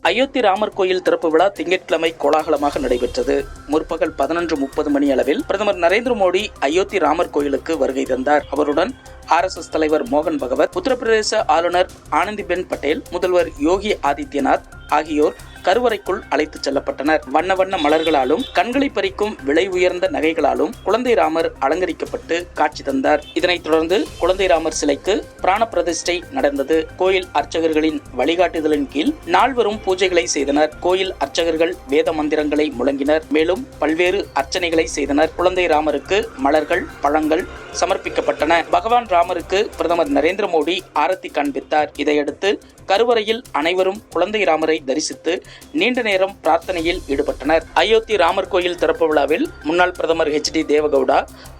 அயோத்தி ராமர் கோயில் திறப்பு விழா திங்கட்கிழமை கோலாகலமாக நடைபெற்றது. முற்பகல் 11:30 மணி அளவில் பிரதமர் நரேந்திர மோடி அயோத்தி ராமர் கோயிலுக்கு வருகை தந்தார். அவருடன் RSS தலைவர் மோகன் பகவத், உத்தரப்பிரதேச ஆளுநர் ஆனந்திபென் பட்டேல், முதல்வர் யோகி ஆதித்யநாத் ஆகியோர் கருவறைக்குள் அழைத்துச் செல்லப்பட்டனர். வண்ண வண்ண மலர்களாலும் கண்களை பறிக்கும் விலை உயர்ந்த நகைகளாலும் குழந்தை ராமர் அலங்கரிக்கப்பட்டு காட்சி தந்தார். இதனைத் தொடர்ந்து குழந்தை ராமர் சிலைக்கு பிராண பிரதிஷ்டை நடந்தது. கோயில் அர்ச்சகர்களின் வழிகாட்டுதலின் கீழ் நால்வரும் பூஜைகளை செய்தனர். கோயில் அர்ச்சகர்கள் வேத மந்திரங்களை முழங்கினர். மேலும் பல்வேறு அர்ச்சனைகளை செய்தனர். குழந்தை ராமருக்கு மலர்கள், பழங்கள் சமர்ப்பிக்கப்பட்டன. பகவான் ராமருக்கு பிரதமர் நரேந்திர மோடி ஆரத்தி காண்பித்தார். இதையடுத்து கருவறையில் அனைவரும் குழந்தை ராமரை தரிசித்து நீண்ட நேரம் பிரார்த்தனையில் ஈடுபட்டனர். அயோத்தி ராமர் கோயில் திறப்பு விழாவில் முன்னாள் பிரதமர் HD தேவகவுடா,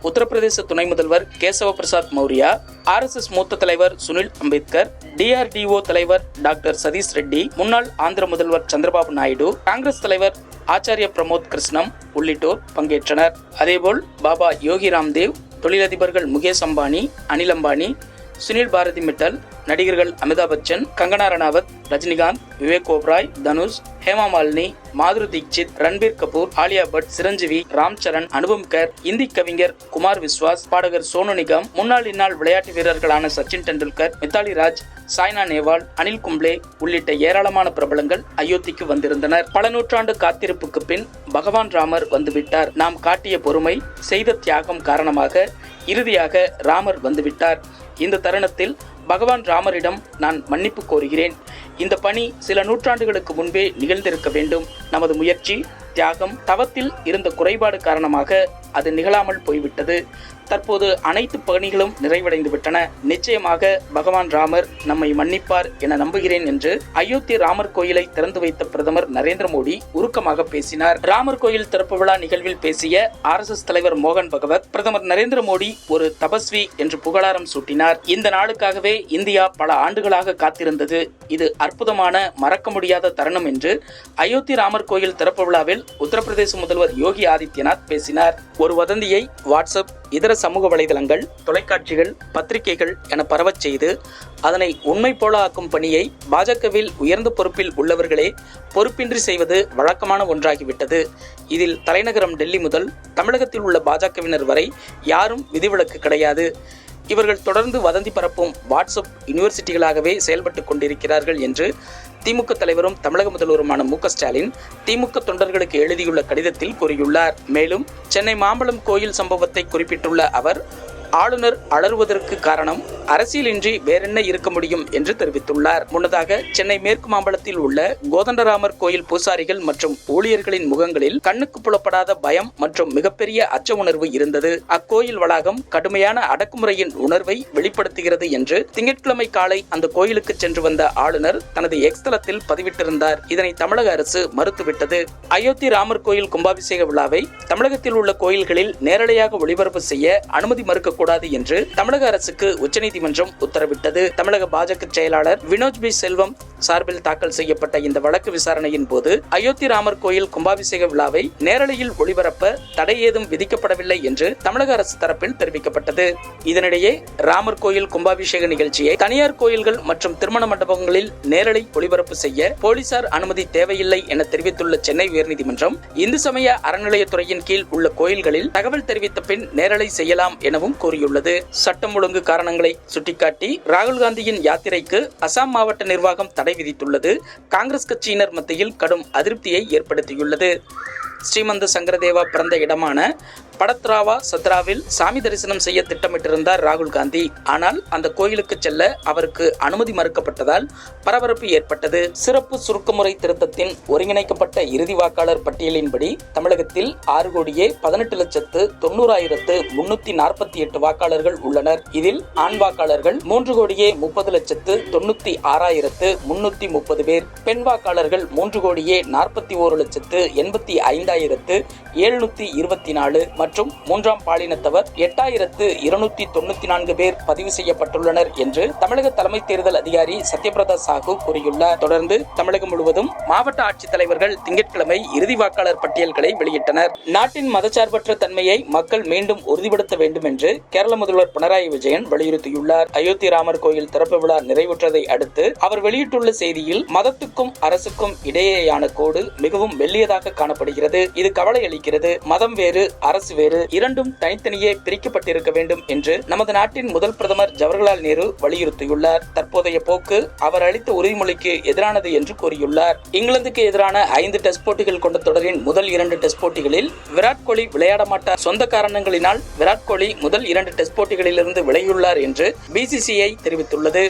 உத்தரப்பிரதேச துணை முதல்வர் கேசவ பிரசாத் மௌரியா, RSS மூத்த தலைவர் சுனில் அம்பேத்கர், DRDO தலைவர் டாக்டர் சதீஷ் ரெட்டி, முன்னாள் ஆந்திர முதல்வர் சந்திரபாபு நாயுடு, காங்கிரஸ் தலைவர் ஆச்சாரிய பிரமோத் கிருஷ்ணம் உள்ளிட்டோர் பங்கேற்றனர். அதேபோல் பாபா யோகி ராம்தேவ், தொழிலதிபர்கள் முகேஷ் அம்பானி, அனில் அம்பானி, சுனில் பாரதி மிட்டல், நடிகர்கள் அமிதாப் பச்சன், கங்கனா ரனாவத், ரஜினிகாந்த், விவேக் ஓப்ராய், தனுஷ், ஹேமா மாலினி, மாதுரி தீக்ஷித், ரன்பீர் கபூர், ஆலியா பட், சிரஞ்சீவி, ராம் சரண், அனுபம் கர், இந்தி கவிஞர் குமார் விஸ்வாஸ், பாடகர் சோனு நிகம், முன்னாள் இந்நாள் விளையாட்டு வீரர்களான சச்சின் டெண்டுல்கர், மித்தாலி ராஜ், சாய்னா நேவால், அனில் கும்ப்ளே உள்ளிட்ட ஏராளமான பிரபலங்கள் அயோத்திக்கு வந்திருந்தனர். பல நூற்றாண்டு காத்திருப்புக்கு பின் பகவான் ராமர் வந்துவிட்டார். நாம் காட்டிய பொறுமை, செய்த தியாகம் காரணமாக இறுதியாக ராமர் வந்துவிட்டார். இந்த தருணத்தில் பகவான் ராமரிடம் நான் மன்னிப்பு கோருகிறேன். இந்த பணி சில நூற்றாண்டுகளுக்கு முன்பே நிகழ்ந்திருக்க வேண்டும். நமது முயற்சி, தியாகம், தவத்தில் இருந்த குறைபாடு காரணமாக அது நிகழாமல் போய்விட்டது. தற்போது அனைத்து பணிகளும் நிறைவடைந்து விட்டன. நிச்சயமாக பகவான் ராமர் நம்மை மன்னிப்பார் என நம்புகிறேன் என்று அயோத்தி ராமர் கோயிலை திறந்து வைத்த பிரதமர் நரேந்திர மோடி உருக்கமாக பேசினார். ராமர் கோயில் திறப்பு விழா நிகழ்வில் பேசிய RSS தலைவர் மோகன் பகவத், பிரதமர் நரேந்திர மோடி ஒரு தபஸ்வி என்று புகழாரம் சூட்டினார். இந்த நாளுக்காகவே இந்தியா பல ஆண்டுகளாக காத்திருந்தது. இது அற்புதமான, மறக்க முடியாத தருணம் என்று அயோத்தி ராமர் கோயில் திறப்பு விழாவில் உத்தரப்பிரதேச முதல்வர் யோகி ஆதித்யநாத் பேசினார். ஒரு வதந்தியை வாட்ஸ்அப், இதர சமூக வலைதளங்கள், தொலைக்காட்சிகள், பத்திரிகைகள் என பரவச் செய்து அதனை உண்மை போல ஆக்கும் பணியை பாஜகவில் உயர்ந்த பொறுப்பில் உள்ளவர்களே பொறுப்பின்றி செய்வது வழக்கமான ஒன்றாகிவிட்டது. இதில் தலைநகரம் டெல்லி முதல் தமிழகத்தில் உள்ள பாஜகவினர் வரை யாரும் விதிவிலக்கு கிடையாது. இவர்கள் தொடர்ந்து வதந்தி பரப்பும் வாட்ஸ்அப் யூனிவர்சிட்டிகளாகவே செயல்பட்டுக் கொண்டிருக்கிறார்கள் என்று திமுக தலைவரும் தமிழக முதல்வருமான மு க ஸ்டாலின் திமுக தொண்டர்களுக்கு எழுதியுள்ள கடிதத்தில் கூறியுள்ளார். மேலும் சென்னை மாம்பழம் கோயில் சம்பவத்தை குறிப்பிட்டுள்ள அவர், ஆளுநர் அலறுவதற்கு காரணம் அரசியலின்றி வேறென்ன இருக்க முடியும் என்று தெரிவித்துள்ளார். முன்னதாக சென்னை மேற்கு மாம்பலத்தில் உள்ள கோதண்டராமர் கோயில் பூசாரிகள் மற்றும் ஊழியர்களின் முகங்களில் கண்ணுக்கு புலப்படாத பயம் மற்றும் மிகப்பெரிய அச்ச உணர்வு இருந்தது. அக்கோயில் வளாகம் கடுமையான அடக்குமுறையின் உணர்வை வெளிப்படுத்துகிறது என்று திங்கட்கிழமை காலை அந்த கோயிலுக்கு சென்று வந்த ஆளுநர் தனது எக்ஸ் தளத்தில் பதிவிட்டிருந்தார். இதனை தமிழக அரசு மறுத்துவிட்டது. அயோத்தி ராமர் கோயில் கும்பாபிஷேக விழாவை தமிழகத்தில் உள்ள கோயில்களில் நேரடியாக ஒளிபரப்பு செய்ய அனுமதி மறுக்க கூடாது என்று தமிழக அரசுக்கு உச்சநீதிமன்றம் உத்தரவிட்டது. தமிழக பாஜக செயலாளர் வினோத் பி செல்வம் சார்பில் தாக்கல் செய்யப்பட்ட இந்த வழக்கு விசாரணையின் போது அயோத்தி ராமர் கோயில் கும்பாபிஷேக விழாவை நேரலையில் ஒளிபரப்ப தடை ஏதும் விதிக்கப்படவில்லை என்று தமிழக அரசு தரப்பில் தெரிவிக்கப்பட்டது. இதனிடையே ராமர் கோயில் கும்பாபிஷேக நிகழ்ச்சியை தனியார் கோயில்கள் மற்றும் திருமண மண்டபங்களில் நேரலை ஒளிபரப்பு செய்ய போலீசார் அனுமதி தேவையில்லை என தெரிவித்துள்ள சென்னை உயர்நீதிமன்றம், இந்து சமய அறநிலையத்துறையின் கீழ் உள்ள கோயில்களில் தகவல் தெரிவித்த பின் நேரலை செய்யலாம் எனவும் கூறியுள்ளது. சட்டம் ஒழுங்கு காரணங்களை சுட்டிக்காட்டி ராகுல் காந்தியின் யாத்திரைக்கு அசாம் மாவட்ட நிர்வாகம் தடை விதித்துள்ளது காங்கிரஸ் கட்சியினர் மத்தியில் கடும் அதிருப்தியை ஏற்படுத்தியுள்ளது. ஸ்ரீமந்த சங்கரதேவா பிறந்த இடமான படத்ராவா சத்ராவில் சாமி தரிசனம் செய்ய திட்டமிட்டிருந்தார் ராகுல் காந்தி. ஆனால் அந்த கோயிலுக்கு செல்ல அவருக்கு அனுமதி மறுக்கப்பட்டதால் பரபரப்பு ஏற்பட்டது. சிறப்பு சுருக்கமுறை திருத்தத்தின் ஒருங்கிணைக்கப்பட்ட இறுதி வாக்காளர் பட்டியலின்படி தமிழகத்தில் 6,18,90,348 வாக்காளர்கள் உள்ளனர். இதில் ஆண் வாக்காளர்கள் 3,90,96,330 பேர், பெண் வாக்காளர்கள் 3,41,85,5 724 மற்றும் மூன்றாம் பாலினத்தவர் 8294 பேர் பதிவு செய்யப்பட்டுள்ளனர் என்று தமிழக தலைமை தேர்தல் அதிகாரி சத்யபிரதா சாஹூ கூறியுள்ளார். தொடர்ந்து தமிழகம் முழுவதும் மாவட்ட ஆட்சித்தலைவர்கள் திங்கட்கிழமை இறுதி வாக்காளர் பட்டியல்களை வெளியிட்டனர். நாட்டின் மதச்சார்பற்ற தன்மையை மக்கள் மீண்டும் உறுதிப்படுத்த வேண்டும் என்று கேரள முதல்வர் பினராயி விஜயன் வலியுறுத்தியுள்ளார். அயோத்தி ராமர் கோயில் திறப்பு விழா நிறைவுற்றதை அடுத்து அவர் வெளியிட்டுள்ள செய்தியில், மதத்துக்கும் அரசுக்கும் இடையேயான கோடு மிகவும் மெல்லியதாக காணப்படுகிறது. இது கவலை அளிக்கிறது. மதம் வேறு, அரசு வேறு, இரண்டும் தனித்தனியே பிரிக்கப்பட்டிருக்க வேண்டும் என்று நமது நாட்டின் முதல் பிரதமர் ஜவஹர்லால் நேரு வலியுறுத்தியுள்ளார். தற்போதைய போக்கு அவர் அளித்த உறுதிமொழிக்கு எதிரானது என்று கூறியுள்ளார். இங்கிலாந்துக்கு எதிரான 5 டெஸ்ட் போட்டிகள் கொண்ட தொடரின் முதல் 2 டெஸ்ட் போட்டிகளில் விராட் கோலி விளையாட மாட்டார். சொந்த காரணங்களினால் விராட் கோலி முதல் 2 டெஸ்ட் போட்டிகளிலிருந்து விலகியுள்ளார் என்று BCCI தெரிவித்துள்ளது.